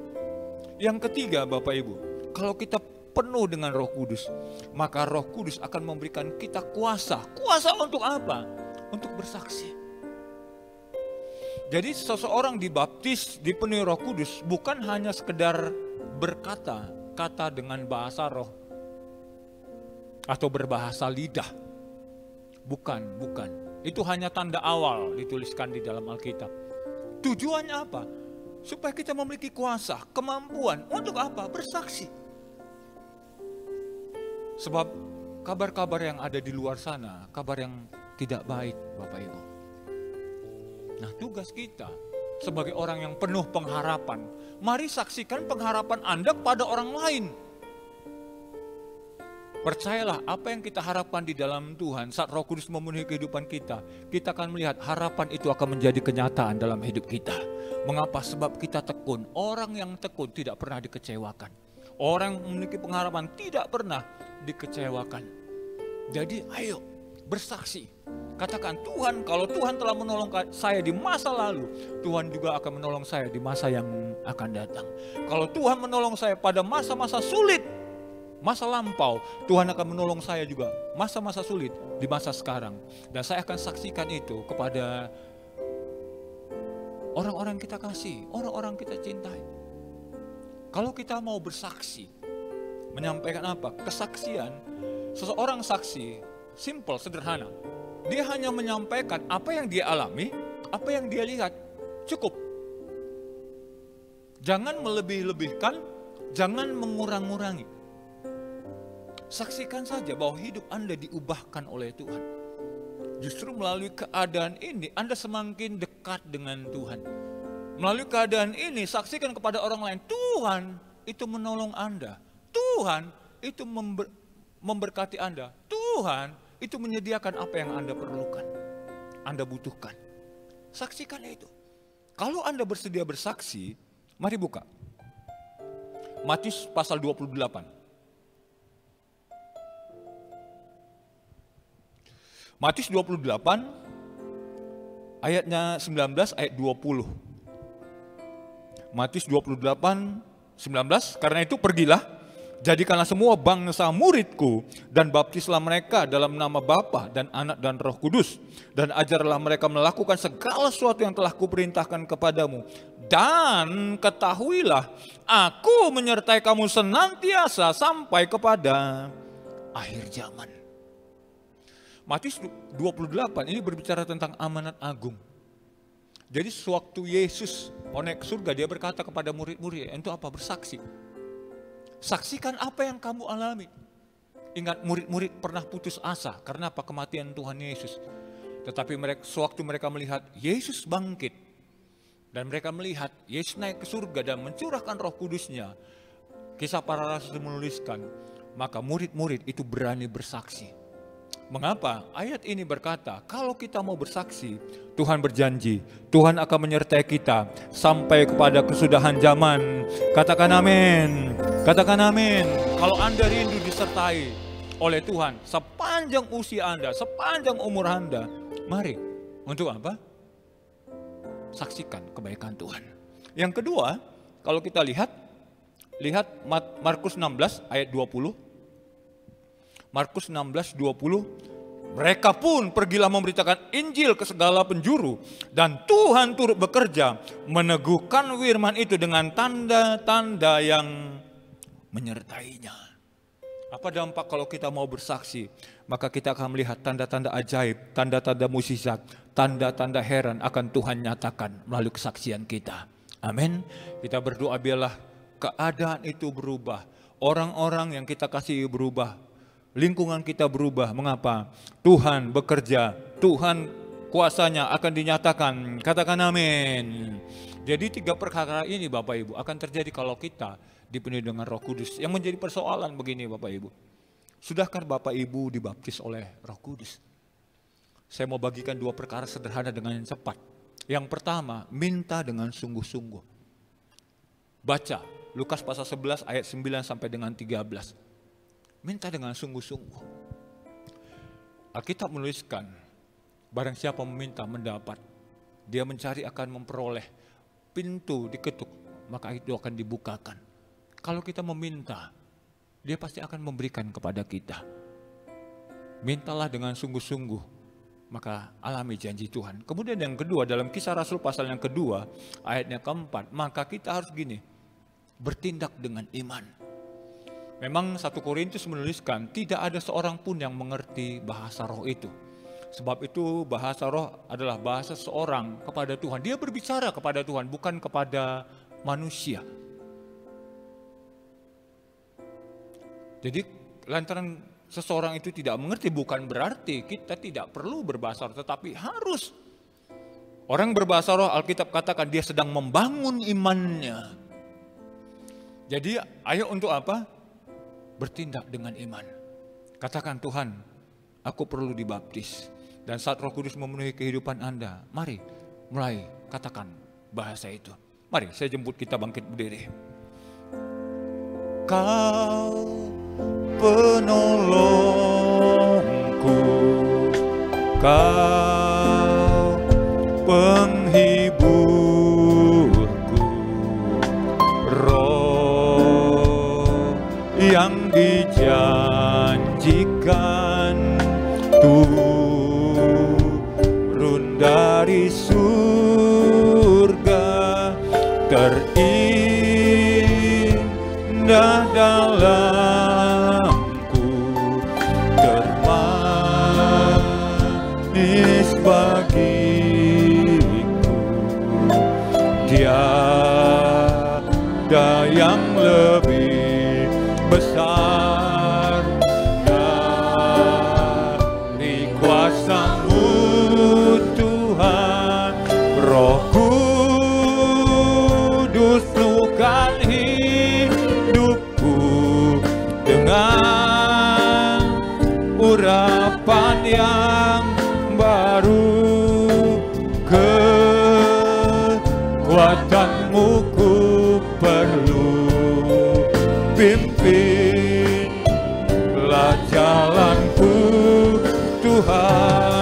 Yang ketiga Bapak Ibu, kalau kita penuh dengan Roh Kudus, maka Roh Kudus akan memberikan kita kuasa. Kuasa untuk apa? Untuk bersaksi. Jadi seseorang dibaptis, dipenuhi Roh Kudus bukan hanya sekedar berkata dengan bahasa roh atau berbahasa lidah. Bukan. Itu hanya tanda awal dituliskan di dalam Alkitab. Tujuannya apa? Supaya kita memiliki kuasa, kemampuan untuk apa? Bersaksi. Sebab kabar-kabar yang ada di luar sana, kabar yang tidak baik Bapak Ibu. Nah, tugas kita sebagai orang yang penuh pengharapan, mari saksikan pengharapan Anda kepada orang lain. Percayalah, apa yang kita harapkan di dalam Tuhan, saat Roh Kudus memenuhi kehidupan kita akan melihat harapan itu akan menjadi kenyataan dalam hidup kita. Mengapa? Sebab kita tekun. Orang yang tekun tidak pernah dikecewakan. Orang yang memiliki pengharapan tidak pernah dikecewakan. Jadi ayo bersaksi. Katakan, Tuhan, kalau Tuhan telah menolong saya di masa lalu, Tuhan juga akan menolong saya di masa yang akan datang. Kalau Tuhan menolong saya pada masa-masa sulit, masa lampau, Tuhan akan menolong saya juga masa-masa sulit di masa sekarang. Dan saya akan saksikan itu kepada orang-orang kita kasih, orang-orang kita cintai. Kalau kita mau bersaksi, menyampaikan apa? Kesaksian, seseorang saksi, simple, sederhana. Dia hanya menyampaikan apa yang dia alami, apa yang dia lihat, cukup. Jangan melebih-lebihkan, jangan mengurang-ngurangi. Saksikan saja bahwa hidup Anda diubahkan oleh Tuhan. Justru melalui keadaan ini Anda semakin dekat dengan Tuhan. Melalui keadaan ini saksikan kepada orang lain, Tuhan itu menolong Anda. Tuhan itu memberkati Anda. Tuhan itu menyediakan apa yang Anda perlukan, Anda butuhkan. Saksikan itu. Kalau Anda bersedia bersaksi, mari buka Matius pasal 28. Matius 28 ayatnya 19 ayat 20. Matius 28 19, karena itu pergilah, jadikanlah semua bangsa muridku dan baptislah mereka dalam nama Bapa dan Anak dan Roh Kudus, dan ajarlah mereka melakukan segala sesuatu yang telah kuperintahkan kepadamu. Dan ketahuilah, aku menyertai kamu senantiasa sampai kepada akhir zaman. Matius 28 ini berbicara tentang amanat agung. Jadi sewaktu Yesus mau naik ke surga, dia berkata kepada murid-murid, untuk apa? Bersaksi. Saksikan apa yang kamu alami. Ingat, murid-murid pernah putus asa karena apa? Kematian Tuhan Yesus. Tetapi sewaktu mereka melihat Yesus bangkit, dan mereka melihat Yesus naik ke surga dan mencurahkan Roh Kudusnya, Kisah Para Rasul menuliskan, maka murid-murid itu berani bersaksi. Mengapa? Ayat ini berkata, kalau kita mau bersaksi, Tuhan berjanji, Tuhan akan menyertai kita sampai kepada kesudahan zaman. Katakan amin. Katakan amin. Kalau Anda rindu disertai oleh Tuhan sepanjang usia Anda, sepanjang umur Anda, mari. Untuk apa? Saksikan kebaikan Tuhan. Yang kedua, kalau kita lihat Markus 16 ayat 20. Markus 16, 20, mereka pun pergilah memberitakan Injil ke segala penjuru, dan Tuhan turut bekerja meneguhkan firman itu dengan tanda-tanda yang menyertainya. Apa dampak kalau kita mau bersaksi? Maka kita akan melihat tanda-tanda ajaib, tanda-tanda mukjizat, tanda-tanda heran akan Tuhan nyatakan melalui kesaksian kita. Amin. Kita berdoa biarlah keadaan itu berubah, orang-orang yang kita kasihi berubah, lingkungan kita berubah. Mengapa? Tuhan bekerja, Tuhan kuasanya akan dinyatakan. Katakan amin. Jadi 3 perkara ini Bapak Ibu akan terjadi kalau kita dipenuhi dengan Roh Kudus. Yang menjadi persoalan begini Bapak Ibu, sudahkah Bapak Ibu dibaptis oleh Roh Kudus? Saya mau bagikan 2 perkara sederhana dengan yang cepat. Yang pertama, minta dengan sungguh-sungguh. Baca Lukas pasal 11 ayat 9 sampai dengan 13. Minta dengan sungguh-sungguh. Alkitab menuliskan, barang siapa meminta mendapat, dia mencari akan memperoleh, pintu diketuk maka itu akan dibukakan. Kalau kita meminta, dia pasti akan memberikan kepada kita. Mintalah dengan sungguh-sungguh, maka alami janji Tuhan. Kemudian yang kedua, dalam Kisah Rasul pasal yang kedua ayatnya keempat, maka kita harus gini, bertindak dengan iman. Memang 1 Korintus menuliskan tidak ada seorang pun yang mengerti bahasa roh itu. Sebab itu bahasa roh adalah bahasa seorang kepada Tuhan. Dia berbicara kepada Tuhan, bukan kepada manusia. Jadi lantaran seseorang itu tidak mengerti bukan berarti kita tidak perlu berbahasa roh, tetapi harus. Orang berbahasa roh, Alkitab katakan dia sedang membangun imannya. Jadi ayo untuk apa? Bertindak dengan iman. Katakan, Tuhan, aku perlu dibaptis. Dan saat Roh Kudus memenuhi kehidupan Anda, mari mulai katakan bahasa itu. Mari saya jemput kita bangkit berdiri. Kau penolongku, Kau penghiburku, Roh yang dijanjikan turun dari surga, terindah dalamku, termanis bagiku, tiada yang lebih besar dari kuasa-Mu Tuhan. Roh Kudus penuhkan hidupku dengan urapan yang baru, kekuatan-Mu ku perlu. Pimpinlah jalanku Tuhan.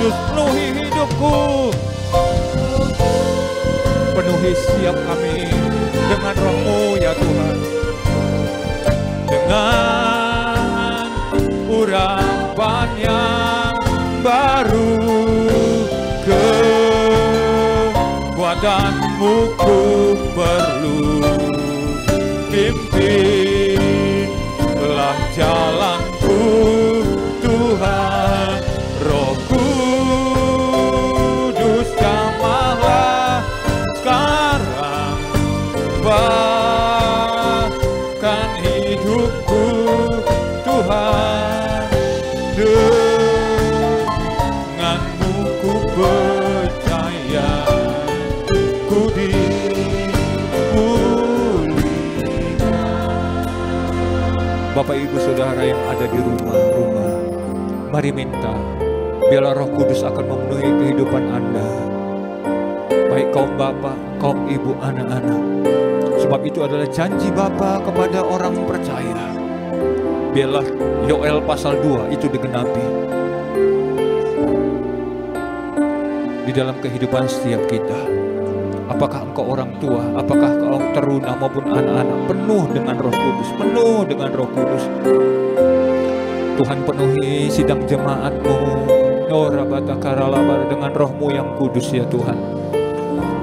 Kudus penuhi hidupku. Penuhi setiap kami dengan Roh-Mu ya Tuhan. Dengan urapan yang baru, kekuatan-Mu ku perlu. Pimpinlah jalanku Tuhan. Roh Kudus jamahlah sekarang, bahkan hidupku Tuhan. Dengan-Mu ku percaya, ku Bapak Ibu Saudara yang ada di rumah-rumah, mari minta biarlah Roh Kudus akan memenuhi kehidupan Anda, baik kaum bapak, kaum ibu, anak-anak. Sebab itu adalah janji Bapa kepada orang percaya. Biarlah Yoel pasal 2 itu digenapi di dalam kehidupan setiap kita. Apakah engkau orang tua, apakah engkau teruna maupun anak-anak, penuh dengan Roh Kudus, penuh dengan Roh Kudus. Tuhan penuhi sidang jemaat-Mu, dengan Roh-Mu yang kudus ya Tuhan.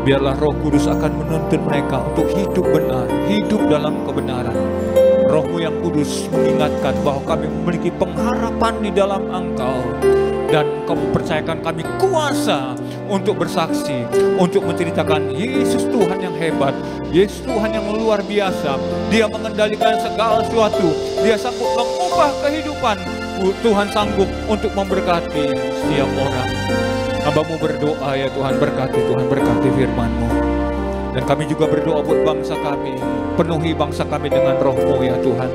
Biarlah Roh Kudus akan menuntun mereka untuk hidup benar, hidup dalam kebenaran. Roh-Mu yang kudus mengingatkan bahwa kami memiliki pengharapan di dalam Engkau. Dan Kau mempercayakan kami kuasa untuk bersaksi, untuk menceritakan Yesus Tuhan yang hebat, Yesus Tuhan yang luar biasa. Dia mengendalikan segala sesuatu, Dia sanggup mengubah kehidupan. Tuhan sanggup untuk memberkati setiap orang. Hamba-Mu berdoa ya Tuhan, berkati Tuhan, berkati firman-Mu. Dan kami juga berdoa buat bangsa kami, penuhi bangsa kami dengan Roh-Mu ya Tuhan,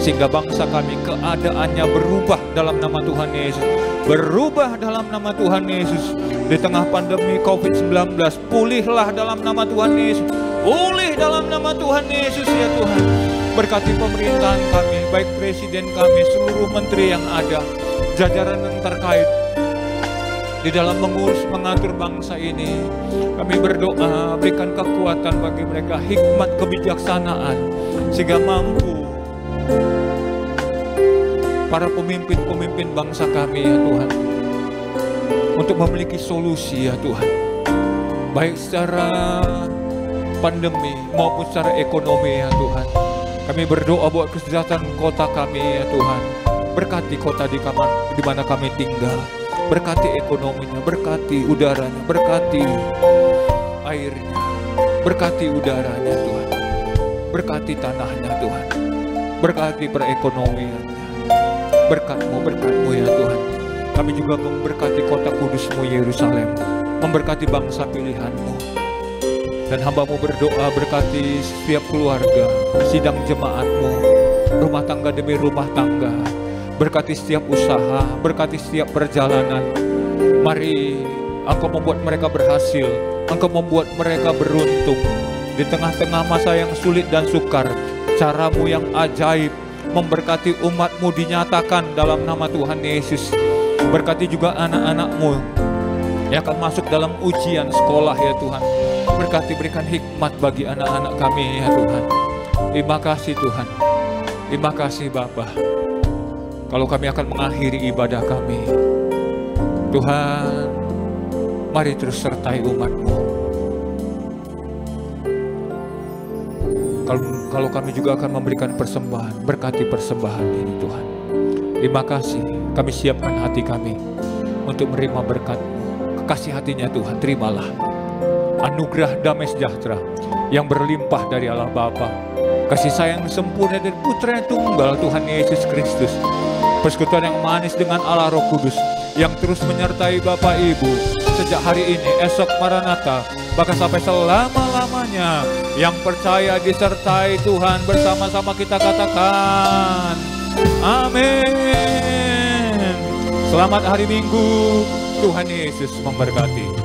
sehingga bangsa kami keadaannya berubah dalam nama Tuhan Yesus. Berubah dalam nama Tuhan Yesus. Di tengah pandemi COVID-19, pulihlah dalam nama Tuhan Yesus. Pulih dalam nama Tuhan Yesus ya Tuhan. Berkati pemerintahan kami, baik presiden kami, seluruh menteri yang ada, jajaran yang terkait di dalam mengurus, mengatur bangsa ini. Kami berdoa, berikan kekuatan bagi mereka, hikmat kebijaksanaan, sehingga mampu para pemimpin-pemimpin bangsa kami ya Tuhan untuk memiliki solusi ya Tuhan, baik secara pandemi maupun secara ekonomi ya Tuhan. Kami berdoa buat kesejahteraan kota kami ya Tuhan. Berkati kota di mana kami tinggal, berkati ekonominya, berkati udaranya, berkati airnya, berkati udaranya Tuhan, berkati tanahnya Tuhan, berkati perekonomiannya. Berkat-Mu ya Tuhan. Kami juga memberkati kota kudus-Mu Yerusalem, memberkati bangsa pilihan-Mu. Dan hamba-Mu berdoa, berkati setiap keluarga, sidang jemaat-Mu, rumah tangga demi rumah tangga, berkati setiap usaha, berkati setiap perjalanan. Mari Engkau membuat mereka berhasil, Engkau membuat mereka beruntung di tengah-tengah masa yang sulit dan sukar. Cara-Mu yang ajaib memberkati umat-Mu dinyatakan dalam nama Tuhan Yesus. Berkati juga anak-anak-Mu yang akan masuk dalam ujian sekolah ya Tuhan. Berkati, berikan hikmat bagi anak-anak kami ya Tuhan. Terima kasih Tuhan, terima kasih Bapa. Kalau kami akan mengakhiri ibadah kami, Tuhan, mari terus sertai umat-Mu. Kalau kami juga akan memberikan persembahan, berkati persembahan ini Tuhan. Terima kasih, kami siapkan hati kami untuk menerima berkat-Mu. Kekasih hatinya Tuhan, terimalah anugerah damai sejahtera yang berlimpah dari Allah Bapa, kasih sayang sempurna dari Putra Tunggal Tuhan Yesus Kristus, persekutuan yang manis dengan Allah Roh Kudus yang terus menyertai Bapak Ibu sejak hari ini, esok Maranatha, bahkan sampai selama-lamanya. Yang percaya disertai Tuhan, bersama-sama kita katakan amin. Selamat hari Minggu, Tuhan Yesus memberkati.